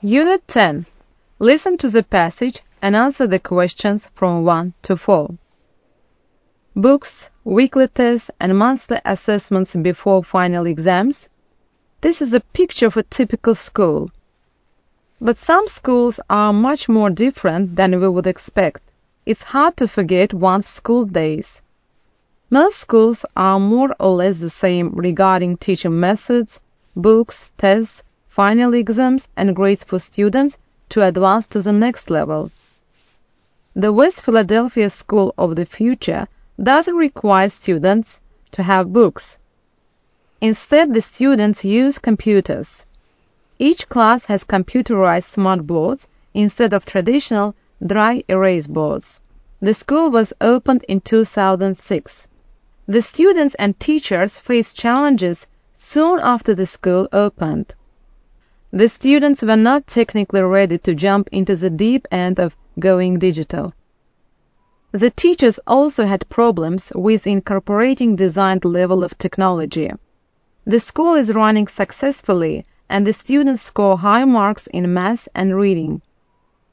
Unit 10. Listen to the passage and answer the questions from 1 to 4. Books, weekly tests, and monthly assessments before final exams. This is a picture of a typical school. But some schools are much more different than we would expect. It's hard to forget one's school days. Most schools are more or less the same regarding teaching methods, books, tests, final exams, and grades for students to advance to the next level. The West Philadelphia School of the Future doesn't require students to have books. Instead, the students use computers. Each class has computerized smart boards instead of traditional dry erase boards. The school was opened in 2006. The students and teachers faced challenges soon after the school opened. The students were not technically ready to jump into the deep end of going digital. The teachers also had problems with incorporating designed level of technology. The school is running successfully, and the students score high marks in math and reading.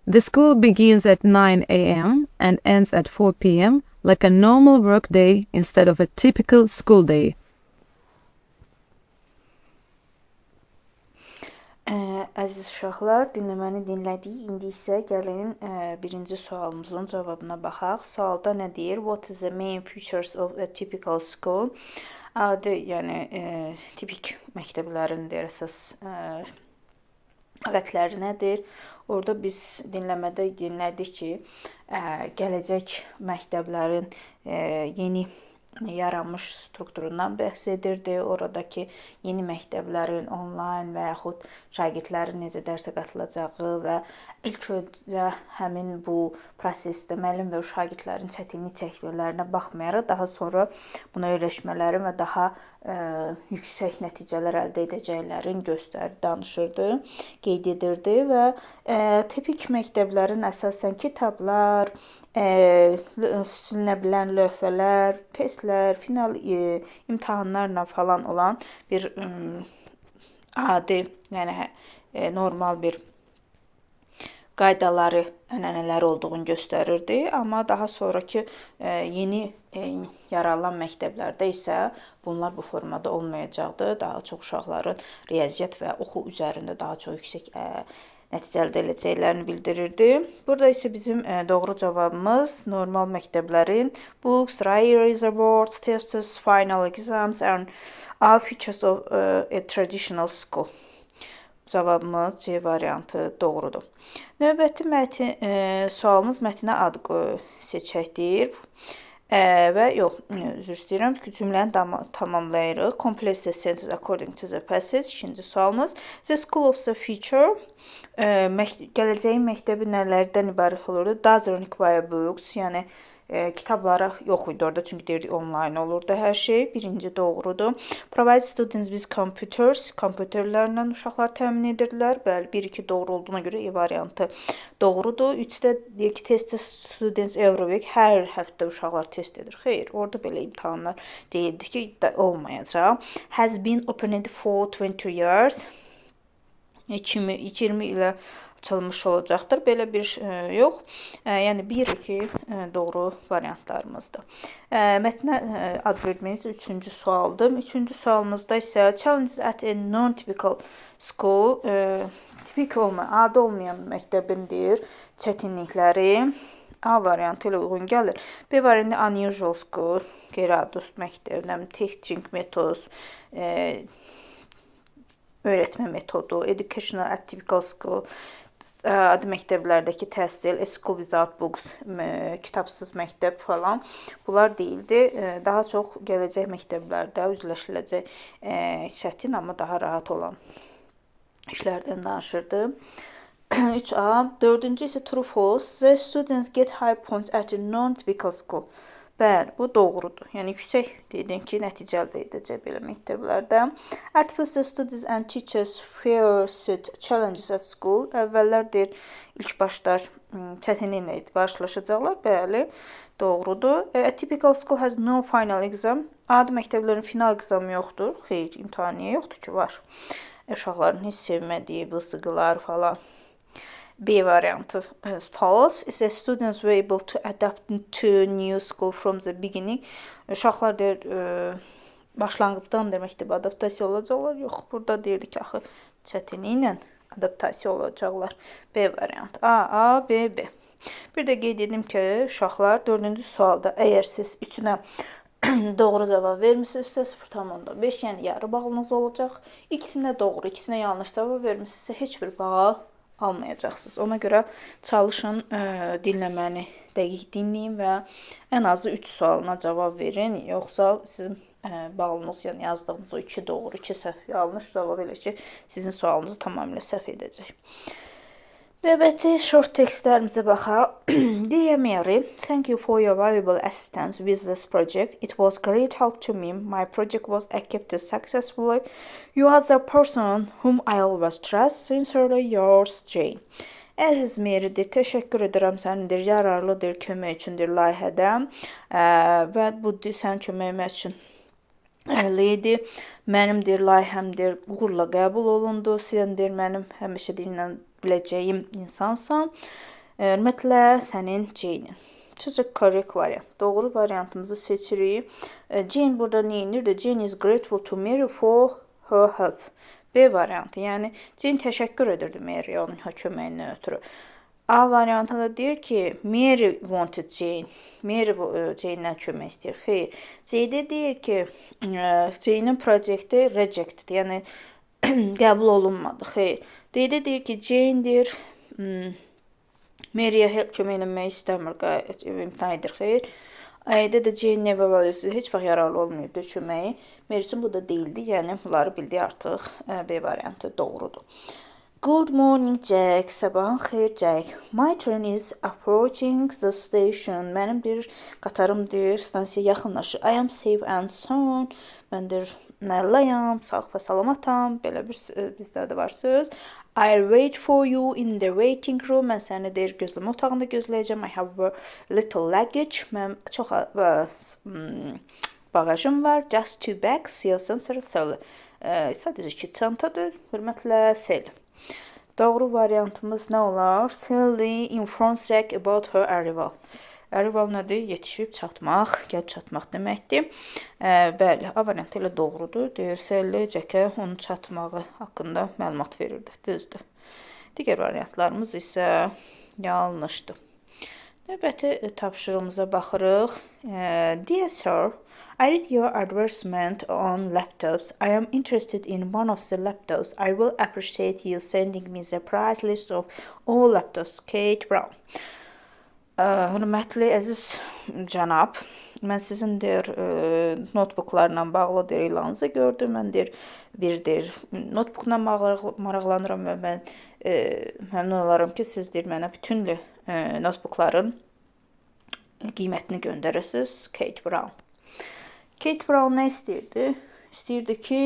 The school begins at 9 a.m. and ends at 4 p.m. like a normal work day instead of a typical school day. Əziz uşaqlar, dinləməni dinlədik. İndi isə gəlin birinci sualımızın cavabına baxaq. Sualda nə deyir? What is the main features of a typical school? Adi, yəni tipik məktəblərin deyir, əsas alətləri nədir? Orada biz dinləmədə dinlədik ki, gələcək məktəblərin yeni yaranmış strukturundan bəhs edirdi. Oradakı yeni məktəblərin onlayn və yaxud şagirdlərin necə dərsə qatılacağı və ilk öncə həmin bu prosesdə müəllim və şagirdlərin çətinlik çəkmələrinə baxmayaraq daha sonra buna öyrəşmələrin və daha yüksək nəticələr əldə edəcəklərin danışırdı, qeyd edirdi və tipik məktəblərin əsasən kitablar, silinə bilən lövhələr, testlər, final imtahanlarla falan olan bir adi, yəni normal bir qaydaları, ənənələri olduğunu göstərirdi. Amma daha sonraki yeni yaranan məktəblərdə isə bunlar bu formada olmayacaqdı. Daha çox uşaqların riyaziyyat və oxu üzərində daha çox yüksək nəticə əldə edəcəklərini bildirirdi. Burada isə bizim doğru cavabımız normal məktəblərin books, dry eraser boards, tests, final exams and are features of a traditional school. Cavabımız C variantı doğrudur. Növbəti sualımız mətnə ad seçəkdir. Və yox, üzr istəyirəm, cümləni tamamlayırıq. Complete the sentence according to the passage. İkinci sualımız. The school of the future. Gələcəyin məktəbi nələrdən ibarət olurdu? Doesn't require books. Yəni kitabları yox idi orada, çünki deyirdik online olurdu hər şey. Birinci doğrudur. Provide students with computers. Kompüterlərlə uşaqlar təmin edirdilər. Bəli, 1-2 doğru olduğuna görə E variantı doğrudur. 3-də deyir ki, test students every week. Hər həftə uşaqlar test edir. Xeyr, orada belə imtahanlar deyildi ki, olmayacaq. Has been opened for 20 years. 20 ilə açılmış olacaqdır. Belə bir yox. Yəni 1-2 doğru variantlarımızdır. Mətnə ad verməyiniz 3-cü sualdır. 3-cü sualımızda isə challenges at a non-typical school. Tipik olmayan, adi olmayan məktəbin deyir, çətinlikləri A variantı ilə uyğun gəlir. B variantı unusual school, qeyri-adi məktəb, teaching methods, öyrətmə metodu, educational atypical school, adi məktəblərdəki təhsil, school without books, kitabsız məktəb falan. Bunlar deyildi. Daha çox gələcək məktəblərdə üzləşiləcək çətin, amma daha rahat olan işlərdən danışırdı. 3A. 4-cü isə true false. The students get high points at a non-typical school. Bəli, bu doğrudur. Yəni yüksək dedim ki, nəticə əldə edəcək belə məktəblərdə. At first, the students and teachers faced challenges at school. Əvvəllər deyir, ilk başlar çətinliklə qarşılaşacaqlar. Bəli, doğrudur. A typical school has no final exam. Adi məktəblərin final examı yoxdur. Xeyr, imtahanı yoxdur ki, var. uşaqların heç sevmədiyi bısıqılar falan. B variantı false is a students were able to adapt to new school from the beginning. Uşaqlar deyir başlanğıcdan deməkdir, adaptasiya olacaqlar. Yox, burada deyirdi ki, axı çətinliklə adaptasiya olacaqlar. B variantı. A, B, B. Bir də qeyd edim ki, uşaqlar 4-cü sualda əgər siz 3-ünə doğru cavab vermisinizsə 0,5, yəni yarı balınız olacaq. İkisinə doğru, ikisinə yanlış cavab vermisinizsə heç bir bal almayacaqsınız. Ona görə çalışın, dinləməni dəqiq dinləyin və ən azı 3 sualına cavab verin. Yoxsa sizin balınız, yəni yazdığınız o 2 doğru, 2 səhv yanlış cavab elə ki, sizin sualınızı tamamilə səhv edəcək. Növbəti short tekstlərimizə baxaq. Dear Mary, thank you for your valuable assistance with this project. It was great help to me. My project was accepted successfully. You are the person whom I always trust. Sincerely yours, Jane. Əziz Mary'dir, təşəkkür edirəm sənindir, yararlıdır, kömək üçündür layihədən və bu sənin köməymək üçün əliydi. Mənimdir, layihəmdir, uğurla qəbul olundu. Səndir, mənim həmişə dinlə biləcəyim insansan. Hörmətlə, sənin Jane-in. Choose a correct variant. Doğru variantımızı seçirik. Jane burada neyinirdi? Jane is grateful to Mary for her help. B variantı, yəni Jane təşəkkür edirdi Mary'yə onun köməyindən ötürü. A variantında deyir ki, Mary wanted Jane. Mary Jane-dən kömək istəyir. Xeyr. C-də deyir ki, Jane-in projekti rejected, yəni qəbul olunmadı. Xeyr. D-də deyir ki, Jane deyir, Mary'yə kömək eləmək istəmir, imtina edir. Xeyr. A-də də Jane never values, heç vaxt yararlı olmayıbdır köməyi. Mary üçün bu da deyildi, yəni bunları bildi artıq. B variantı doğrudur. Good morning, Jack. Sabahın xeyir, Jack. My train is approaching the station. Mənimdir, qatarımdır, stansiya yaxınlaşır. I am safe and sound. Məndir, nəllayam, sağ və salamatam. Belə bir bizdə də var söz. I'll wait for you in the waiting room. Mən səni deyir, gözləmə otağında gözləyəcəm. I have a little luggage. Mən çox bagajım var. Just 2 bags. Siyasın sırasılı. Sadəcə 2 çantadır. Hörmətlə, Sel. Doğru variantımız nə olar? Sally informs Jack about her arrival. Arrival nədir? Yetişib çatmaq, gəlib çatmaq deməkdir. Bəli, A variantı ilə doğrudur. Deyir, Sally Jack'ə onun çatmağı haqqında məlumat verirdi. Düzdür. Digər variantlarımız isə yanlışdır. Növbəti tapşırığımıza baxırıq. Dear sir, I read your advertisement on laptops. I am interested in one of the laptops. I will appreciate you sending me the price list of all laptops. Kate Brown. Hörmətli, əziz cənab, mən sizin deyir, notebooklarla bağlı deyir, ilanınızı gördüm. Mən deyir, notebookla maraqlanıram və mən məmnun olaram ki, siz deyir, mənə bütün notebookların qiymətini göndərirsiniz. Kate Brown. Kate Brown nə istəyirdi? İstəyirdi ki,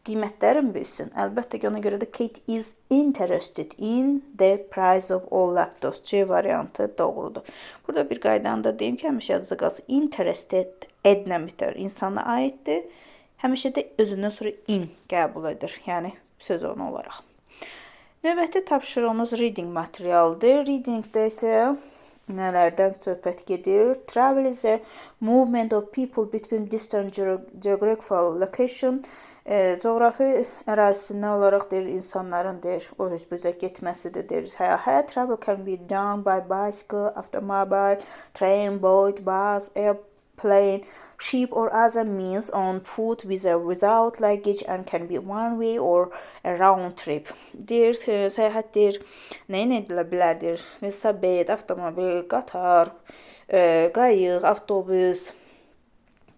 qiymətlərini bilsin. Əlbəttə ki, ona görə də Kate is interested in the price of all laptops. C variantı doğrudur. Burada bir qaydanı da deyim ki, həmişə yadınızda qalsın. Interested edlə bitər. İnsana aiddir. Həmişə də özündən sonra in qəbul edir. Yəni, söz onu olaraq. Növbəti tapşırığımız reading materialıdır. Readingdə isə nələrdən söhbət gedir? Travel is a movement of people between distant geographical location. Coğrafi ərazisindən olaraq deyir, insanların deyir, o özbüzə getməsidir, deyir, həyat. Travel can be done by bicycle, automobile, train, boat, bus, airplane, ship or other means on foot with or without luggage and can be one way or a round trip. Deyir, səyahət deyir, nəyin edilə bilər deyir, velosiped, avtomobil, qatar, qayıq, avtobus,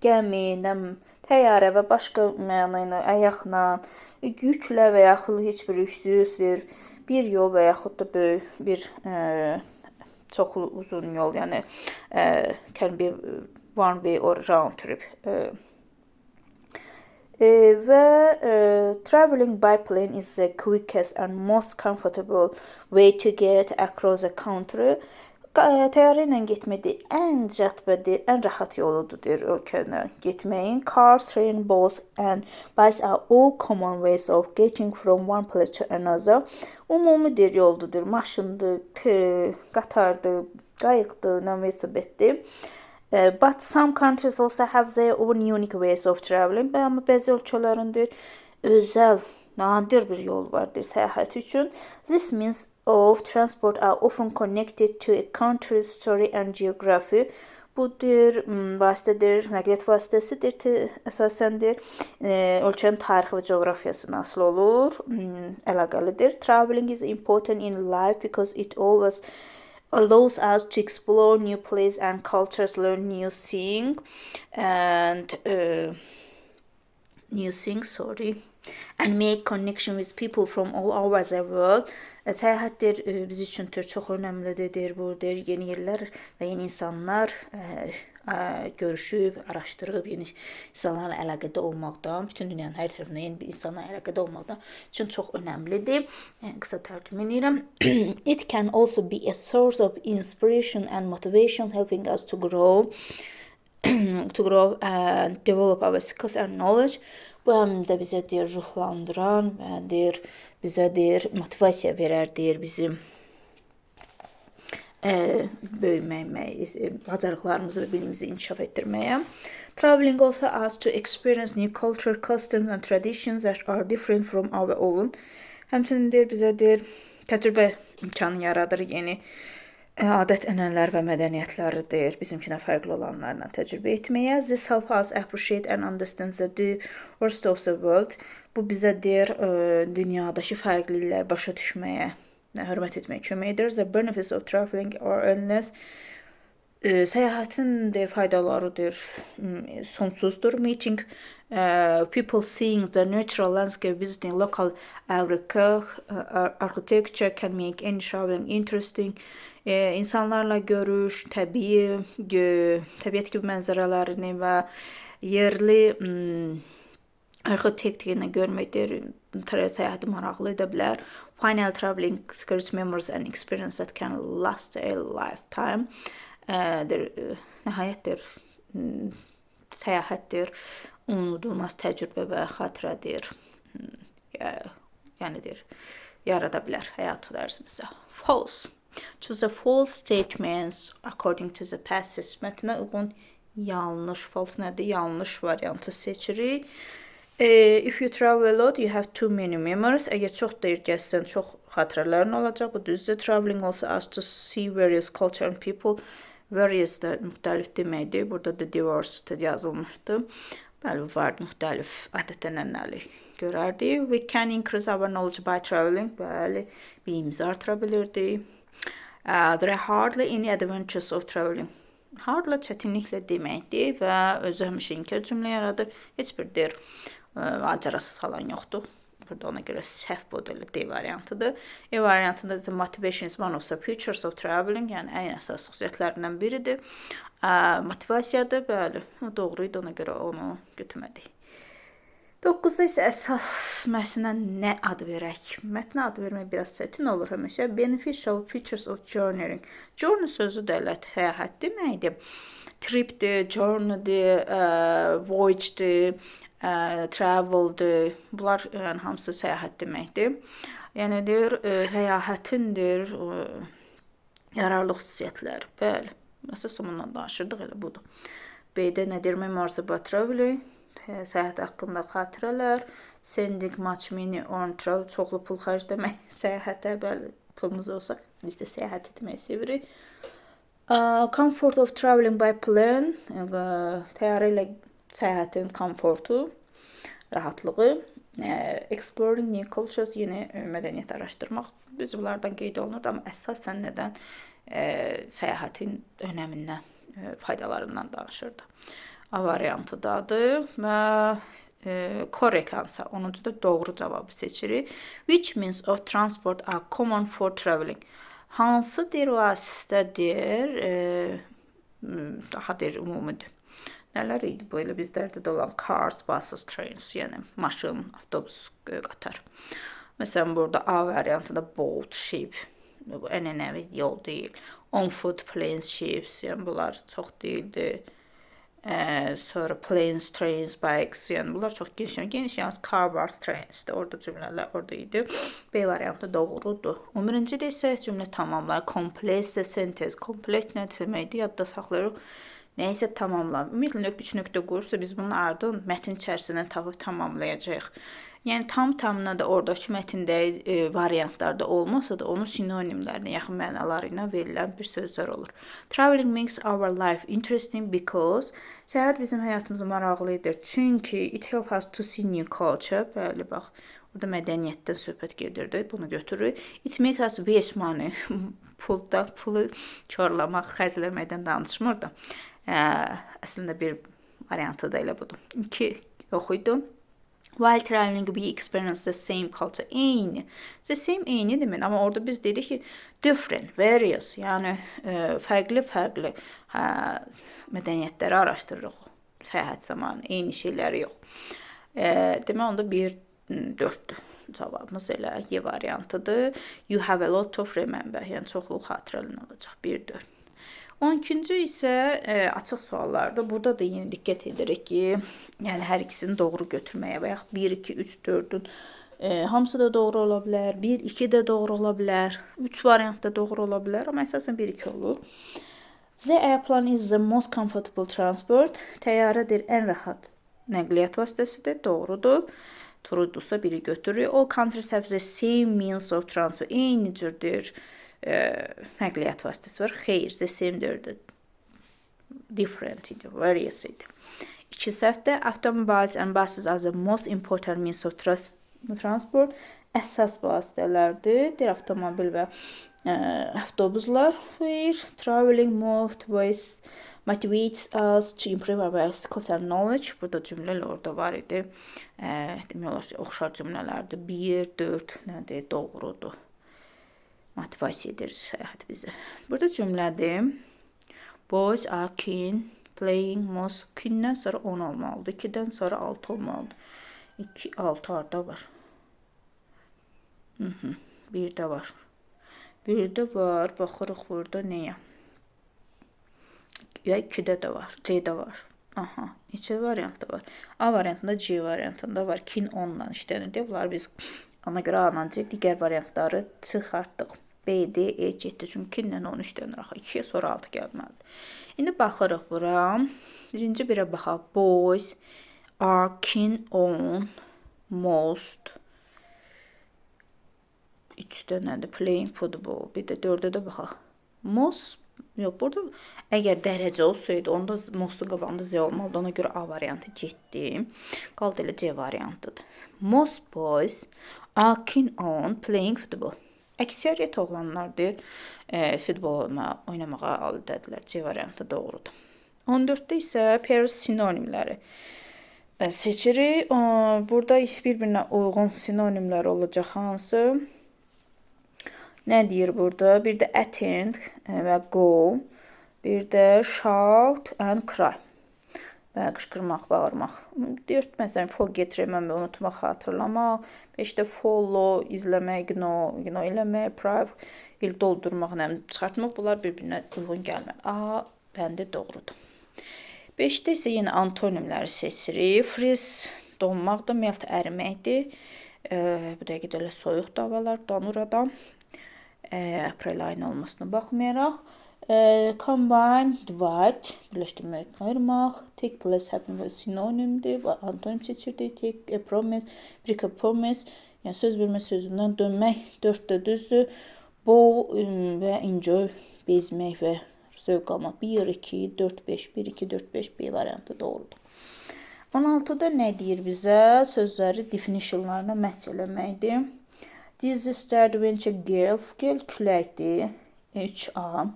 gəmi, təyyarə və başqa məna ilə, ayaqla, yüklə və yaxud heç bir yüksüzdür, bir yol və yaxud da böyük bir çox uzun yol, yəni can be one way or round trip. Və traveling by plane is the quickest and most comfortable way to get across the country. Təyyarə ilə getmək ən cədbədir, ən rahat yoludur deyir ölkəyə getməyin. Cars, train, boats and bikes are all common ways of getting from one place to another. Ümumi deyir yoldur, maşındır, qatardır, qayıqdır, nə velosipeddir. But some countries also have their own unique ways of traveling. Amma bəzi ölkələrin deyir özəl, nadir bir yol vardır səyahət üçün. This means of transport are often connected to a country's story and geography. Bu deyir vasitədir, nəqliyyat vasitəsidir, əsasendir. Ölkənin tarixi və coğrafiyasına asılı olur, əlaqəlidir. Traveling is important in life because it always allows us to explore new places and cultures, learn new things, and and make connection with people from all over the world. Səyahətdir biz üçün çox önəmlidir, deyir bu, deyir yeni yerlər və yeni insanlar görüşüb, araşdırıb, yeni insanlarla əlaqədə olmaqdan, bütün dünyanın hər tərəfindən yeni bir insanla əlaqədə olmaqdan üçün çox önəmlidir. Qısa tərcümə edirəm. It can also be a source of inspiration and motivation, helping us to grow and develop our skills and knowledge. Bu həm də bizə deyir ruhlandıran və deyir bizə deyir motivasiya verər, deyir bizim böyüməyə, bacarıqlarımızı və bilgimizi inkişaf etdirməyə. Traveling also us to experience new culture, customs and traditions that are different from our own. Həmçinin deyir bizə deyir təcrübə imkanı yaradır, yeni adət-ənənələr və mədəniyyətləri deyir bizimkinə fərqli olanlarla təcrübə etməyə. This help us appreciate and understand the rest of the world. Bu bizə deyir dünyadakı fərqlilikləri başa düşməyə, hörmət etməyə kömək edir. The benefits of traveling are endless. Səyahətin deyir faydaları deyir sonsuzdur. Meeting people, seeing the natural landscape, visiting local architecture can make any traveling interesting. İnsanlarla görüş, təbiət kimi mənzərələrini və yerli arxitekturini görməkdir, səyahəti maraqlı edə bilər. Final traveling secrets memories and experience that can last a lifetime. Nəhayətdir, səyahətdir, unudulmaz təcrübə və xatirədir. Yəni deyir, yarada bilər həyat tərzimizə. False. Choose a false statements according to the passage. Mətnə uyğun yanlış, false nədir? Yanlış variantı seçirik. If you travel a lot, you have too many memories. Əgər çox deyir gəzsən, çox xatirələrin olacaq. Bu düzdür. Traveling also us to see various culture and people. Various da müxtəlif deməkdir. Burada da diverse yazılmışdı. Bəli, var müxtəlif adət-ənənəli görərdik. We can increase our knowledge by traveling. Bəli, bilgimizi artıra bilirdik. There are hardly any adventures of traveling. Hardly çətinliklə deməkdir və özü həmişə inkar cümlə yaradır. Heç bir deyir macerasız falan yoxdur. Burada ona görə səhv bodu D variantıdır. E variantında the motivation is one of the features of traveling, yəni ən əsas xüsusiyyətlərindən biridir. Motivasiyadır, bəli, doğruydu, ona görə onu götürmədik. 9-da isə əsas mətnə nə ad verək? Mətnə ad vermək biraz çətin olur həmişə. Beneficial features of journeying. Journey sözü də səyahət deməkdir. Tripdir, journeydir, voyagedir, traveldir. Bunlar yəni hamısı səyahət deməkdir. Yəni deyir, səyahətindir yararlı xüsusiyyətləri. Bəli, əsas ondan danışırdıq, elə budur. B-də nədir? Memories about traveling. Səyahət haqqında xatirələr. Sending much money on travel. Çoxlu pul xərcləmək səyahətə. Bəli, pulumuz olsa biz də səyahət etməyi sevirik. Comfort of traveling by plane. Təyyarə ilə səyahətin komfortu, rahatlığı. Exploring new cultures, yeni mədəniyyət araşdırmaq. Biz bunlardan qeyd olunur, amma əsasən nədən səyahətin önəmindən, faydalarından danışırdı. A variantıdadır və correct answer, 10-cu da doğru cavabı seçirik. Which means of transport are common for traveling? Hansı deyir vasitədir, daha deyir umumidir. Nələr idi bu? Elə bizlərdə də olan cars, buses, trains, yəni maşın, avtobus, qatar. Məsələn, burada A variantında boat, ship, bu ənənəvi yol deyil. On foot, planes, ships, yəni bunlar çox deyildi. Sonra planes, trains, bikes, yəni bunlar çox geniş, yalnız car, bus, trainsdir. Orada cümlələr orada idi. B variantı doğrudur. 11-ci də isə cümlə tamamlar. Complete the sentence. Complete nə deməkdir? Yadda saxlayırıq. Nəysə tamamlar. Ümumiyyətlə 3 nöqtə qoyursa biz bunun ardın mətn içərisindən tamamlayacağıq. Yəni tam-tamına da oradakı mətndə variantlarda olmasa da onun sinonimlərinə, yaxın mənaları ilə verilən bir sözlər olur. Traveling makes our life interesting because səyahət bizim həyatımızı maraqlı edir. Çünki it helps us to see new culture. Bəli, bax, burada mədəniyyətdən söhbət gedirdi. Bunu götürürük. It makes us waste money. Pulu çorlamaq, xərcləməkdən danışmır da. Əslində bir variantı da elə budur. 2 oxuydum. While traveling we experience the same culture. Eyni. The same eyni demək. Amma orada biz dedik ki different, various. Yəni fərqli mədəniyyətləri araşdırırıq səyahət zamanı. Eyni şeyləri yox. Demək onda 1-4-dür. Cavabımız elə Y variantıdır. You have a lot of remember. Yəni çoxluq xatirələn olacaq. 1-4. 12-ci isə açıq suallardır. Burada da yenə diqqət edirik ki, yəni hər ikisini doğru götürməyə və yaxud 1, 2, 3, 4-ün hamısı da doğru ola bilər. 1, 2 də doğru ola bilər. 3 variant da doğru ola bilər, amma əsasən 1, 2 olur. The airplane is the most comfortable transport. Təyyarədir ən rahat nəqliyyat vasitəsidir. Doğrudur. Trudursa biri götürürük. All countries have the same means of transport. Eyni cürdür. Nəqliyyat vasitəsi var. Xeyr, the same-dir. Different idi, various idi. 2 səhvdə automobiles and buses are the most important means of transport. Əsas vasitələrdir. Deyir avtomobil və avtobuslar. Xeyr, traveling motivates us to improve our bicycle knowledge. Burada cümlə orada var idi. Demək olar ki, oxşar cümlələrdir. 1, 4 nədir? Doğrudur. Motivasiya edir səyahət bizi. Burada cümlədir. Boys are keen playing most. Keendən sonra 10 olmalıdır. 2-dən sonra 6 olmalıdır. 2, 6 arda var. 1-də var. 1-də var. Baxırıq burada nəyə? 2-də də var. C-də var. Aha. Neçə variantda var? A variantında, C variantında var. Keen 10-dan işlənir. Bunlar biz ona görə A-dan C digər variantları çıxartdıq. B, D, E getdi. Çünki 2-lə 10 işlənir. 2-yə sonra 6 gəlməlidir. İndi baxırıq bura. Birinci birə baxaq. Boys are keen on most. 3-də nədir? Playing football. Bir də 4-də də baxaq. Most. Yox, burada əgər dərəcə olsaydı, onda mostun qabağında Z olmalıdır. Ona görə A variantı getdi. Qaldı elə C variantıdır. Most boys are keen on playing football. Əksəriyyət oğlanlardır futbol oynamağa adətdilər. C variantı doğrudur. 14-də isə pairs sinonimləri seçirik. Burada bir-birinə uyğun sinonimlər olacaq hansı? Nə deyir burada? Bir də attend və go. Bir də shout and cry. Və qışqırmaq, bağırmaq. 4 məsələn, forget, remember, unutmaq, xatırlamaq. 5-də follow, izləmək, ignore eləmək, prive, il doldurmaq, çıxartmaq. Bunlar bir-birinə uyğun gəlmir. A bəndi doğrudur. 5-də isə yenə antonimləri seçirik. Freeze, donmaqdır, melt, əriməkdir. Bu dəqiqə elə soyuq havalar, donur adam. Aprel ayının olmasına baxmayaraq. Combine, divide, birləşdirmək, ayırmaq. Take place, happen, sinonimdir. Antonim seçirdik. Take a promise, break a promise. Yəni söz vermə sözündən dönmək. 4-də düzdür. Bow və enjoy, bezmək və zövq almaq. 1, 2, 4, 5, 1, 2, 4, 5, B variantı doğrudur. 16-da nə deyir bizə? Sözləri definitionlarına məhz eləməkdir. This is the adventure girl. Girl küləkdir. 3A.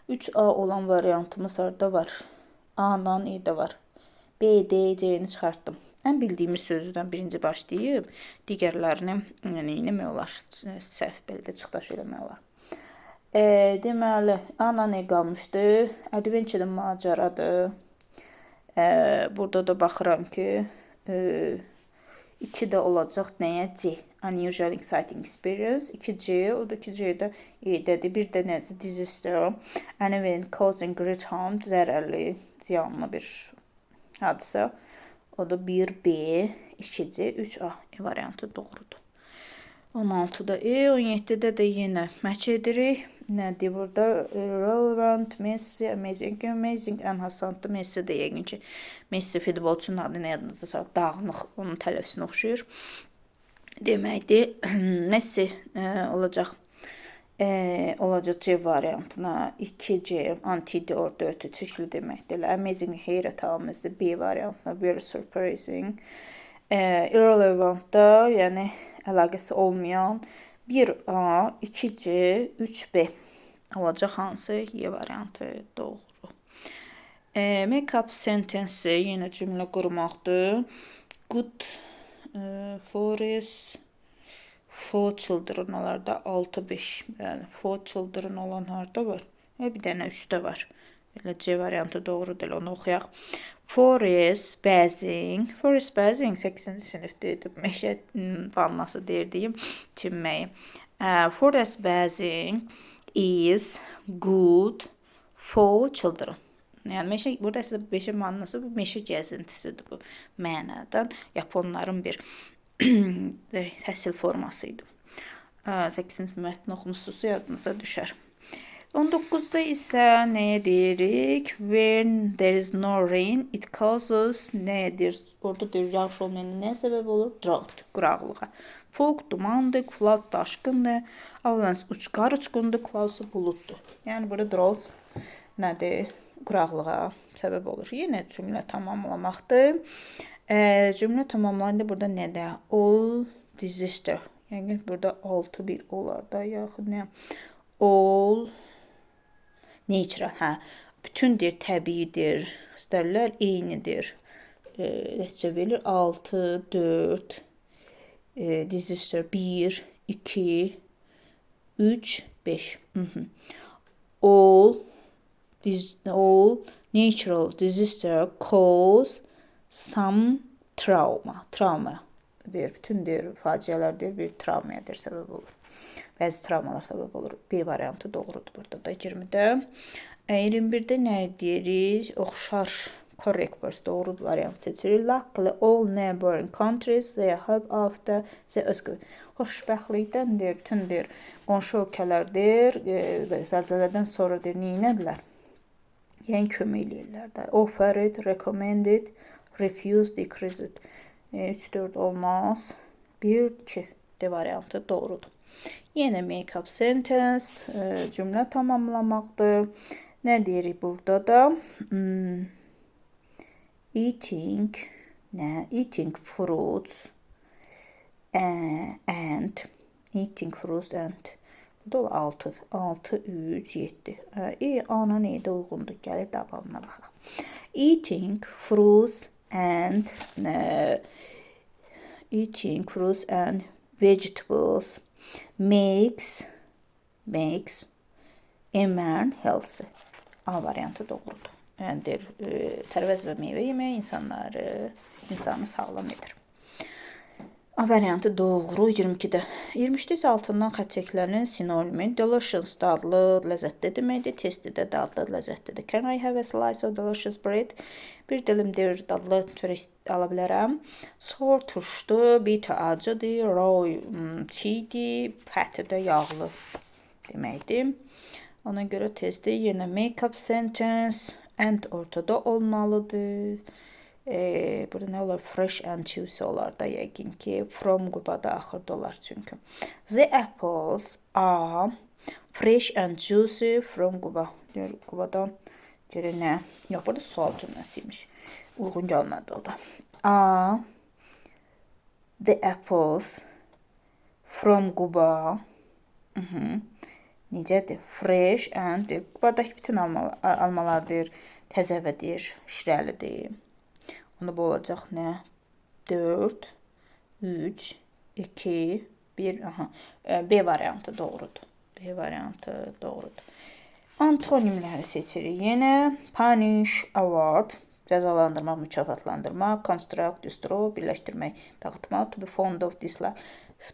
3A olan variantımız orada var. A-dan E-də var. B, D, C-ni çıxartdım. Ən bildiyimiz sözdən birinci başlayıb, digərlərini eləmək olar. Səhv beldə çıxdaş eləmək olar. Deməli, A-dan E qalmışdı. Adventure-də macəradır. Burada da baxıram ki, 2 də olacaq nəyə? C. unusual exciting experience. 2C, o da 2C-də E-dədir. Bir də necə? Disaster, an event causing great harm, zərərli, ziyanlı bir hadisə. O da 1B, 2C, 3A variantı doğrudur. 16-da E, 17-də də yenə match edirik. Nədir burada? Relevant, Messi, amazing, ən hasandır. Messi də yəqin ki, Messi futbolçunun adı nə yadınızda sağ, dağınıq, onun tələffüzünə oxşuyur. Deməkdir, Messi olacaq. Olacaq C variantına 2C, antidote, ötü, çirkli deməkdir. Amazing, heyrətamiz, B variantına very surprising. Irrelevant da, yəni əlaqəsi olmayan 1A, 2C, 3B olacaq hansı? Y variantı doğru. Make-up sentence yenə cümlə qurmaqdır. Good forest for children olarda 6-5. Yəni for children olan harda var? Bir dənə üstdə var. Elə C variantı doğrudur. Onu oxuyaq. Forest bathing. Forest bathing 8-ci sinifdə idi. Meşə vannası deyirdiyim çimməyi. Forest bathing is good for children. Yəni meşə, burada sizə meşə vannası, bu meşə gəzintisidir bu mənadan. Yaponların bir təhsil forması idi. 8-ci mətni oxumusunuzsa yadınıza düşər. 19-da isə nəyə deyirik? When there is no rain, it causes nədir? Orada deyir, yağış olmayan nə səbəb olur? Drought, quraqlığa. Fog, dumandır, floods, daşqındır. Avalanche, qar uçqundur, clouds, buluddur. Yəni burada drought nədir? Quraqlığa səbəb olur. Yenə cümlə tamamlamaqdır. Cümlə tamamlayında burada nədir? All disaster. Yəni burada 6-1 olar da, yaxud nə? All natural, bütündür, təbiidir, istərlər eynidir. Nəticə verir 6, 4, disaster 1, 2, 3, 5. All natural disaster cause some trauma. Trauma deyir, bütündür, faciələrdir, bir travmayadır səbəb olur. Bəzi travmalar səbəb olur. B variantı doğrudur burada da 20-də. 21-də nə deyirik? Oxşar, correct verse, doğru variant seçirik. Luckily all neighboring countries they help after the earthquake. Xoşbəxtlikdəndir, bütündür, qonşu ölkələrdir və zəlzələdən sonra deyir, neynədilər? Yəni kömək eləyirlər də. Offered, recommended, refused, decreased. 3-4 olmaz. 1-2 D variantı doğrudur. Yenə make-up sentence, cümlə tamamlamaqdır. Nə deyirik burada da? Eating fruits and burada olur 6, 3, 7. A-na neydə uyğundur? Gələk davamına baxaq. Eating fruits and vegetables makes a man healthy. A variantı doğrudur. Yəni tərəvəz və meyvə yemək insanı sağlam edir. A variantı doğru 22-də. 23-də isə altından xətt çəkilərinin sinonimi delicious, dadlı, ləzzətli deməkdir. Tasty də dadlı, ləzzətlidir. Can I have a slice of delicious bread? Bir dilimdir dadlı çörək ala bilərəm. Sour turşdu, bitter acıdır, raw çiğdir, fatty də yağlı deməkdir. Ona görə tezdə yenə make-up sentence and ortada olmalıdır. Burada nə olar? Fresh and juicy olar da yəqin ki. From Qubada axırda olar çünki. The apples are fresh and juicy from Quba. Qubadan görə nə? Yox, burada sual cümləsiymiş. Uyğun gəlmədi o da. Are the apples from Quba? Necədir? Fresh and Qubadakı bütün almalardır, təzəvədir, şirəlidir. Onda bu olacaq nə? 4, 3, 2, 1. B variantı doğrudur. B variantı doğrudur. Antonimləri seçirik. Yenə punish, award, cəzalandırmaq, mükafatlandırmaq, construct, destroy, birləşdirmək, dağıtmaq, to be fond of, dislike.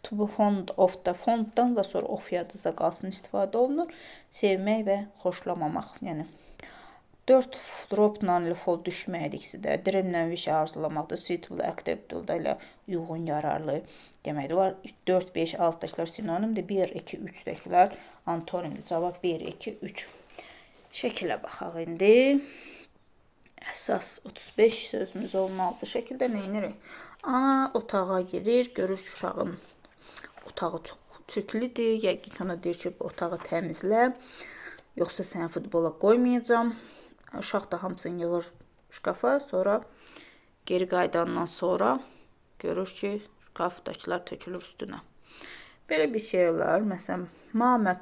To be fond of da fonddan da sonra of yadınızda qalsın istifadə olunur. Sevmək və xoşlamamaq. Yəni 4 dropla fol düşməkdir ikisi də. Dreamlə wish arzulamaqdır. Suitable, acceptable ilə uyğun, yararlı deməkdir. Onlar 4, 5, 6-dakılar sinonimdir. 1, 2, 3-dəkilər antonimdir. Cavab 1, 2, 3. Şəkilə baxaq indi. Əsas 35 sözümüz olmalıdır. Şəkildə nə edirik? Ana otağa girir, görür ki, uşağın otağı çox çirklidir. Yəqin ki, ona deyir ki, otağı təmizlə. Yoxsa səni futbola qoymayacam. Uşaq da hamısını yığır şkafa. Sonra geri qaydandan sonra görür ki, şkafdakılar tökülür üstünə. Belə bir şey olar. Məsələn, mother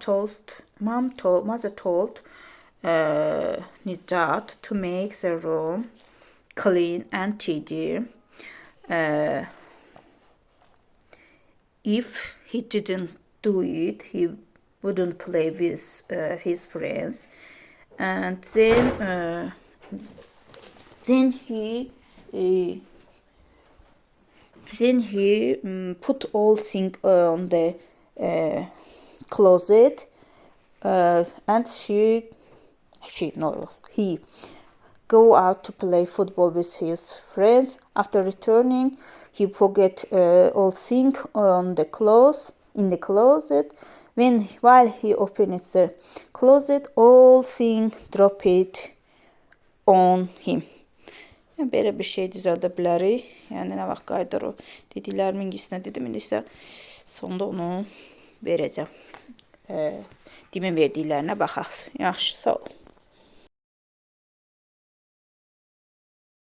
told Nicat to make the room clean and tidy. If he didn't do it, he wouldn't play with his friends. And then he put all things on the closet, and he go out to play football with his friends. After returning, he forget all things in the closet. While he opened the closet, all things dropped on him. Yəni, belə bir şey düzəldə bilərik. Yəni, nə vaxt qayıdır o dediklərimin ingiliscə dedim. İndi isə sonda onu verəcəm. Demin verdiklərinə baxaq. Yaxşı, sağ ol.